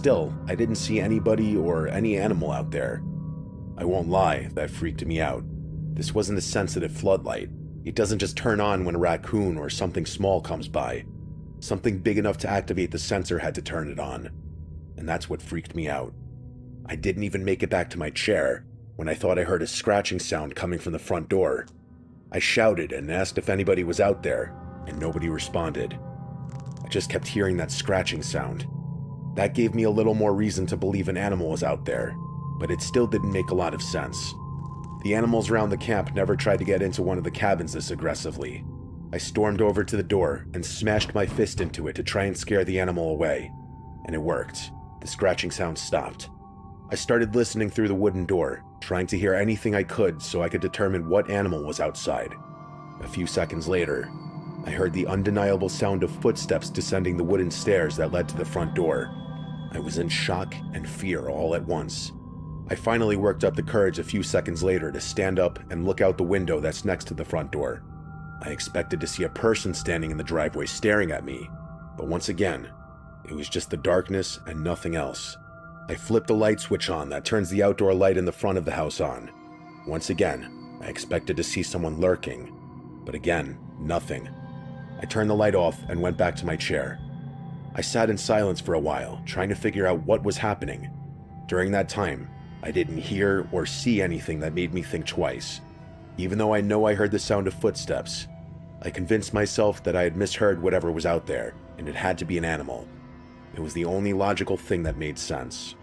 Still, I didn't see anybody or any animal out there. I won't lie, that freaked me out. This wasn't a sensitive floodlight. It doesn't just turn on when a raccoon or something small comes by. Something big enough to activate the sensor had to turn it on. And that's what freaked me out. I didn't even make it back to my chair when I thought I heard a scratching sound coming from the front door. I shouted and asked if anybody was out there, and nobody responded. I just kept hearing that scratching sound. That gave me a little more reason to believe an animal was out there, but it still didn't make a lot of sense. The animals around the camp never tried to get into one of the cabins this aggressively. I stormed over to the door and smashed my fist into it to try and scare the animal away, and it worked. The scratching sound stopped. I started listening through the wooden door, trying to hear anything I could so I could determine what animal was outside. A few seconds later, I heard the undeniable sound of footsteps descending the wooden stairs that led to the front door. I was in shock and fear all at once. I finally worked up the courage a few seconds later to stand up and look out the window that's next to the front door. I expected to see a person standing in the driveway staring at me, but once again, it was just the darkness and nothing else. I flipped the light switch on that turns the outdoor light in the front of the house on. Once again, I expected to see someone lurking, but again, nothing. I turned the light off and went back to my chair. I sat in silence for a while, trying to figure out what was happening. During that time, I didn't hear or see anything that made me think twice. Even though I know I heard the sound of footsteps, I convinced myself that I had misheard whatever was out there, and it had to be an animal. It was the only logical thing that made sense.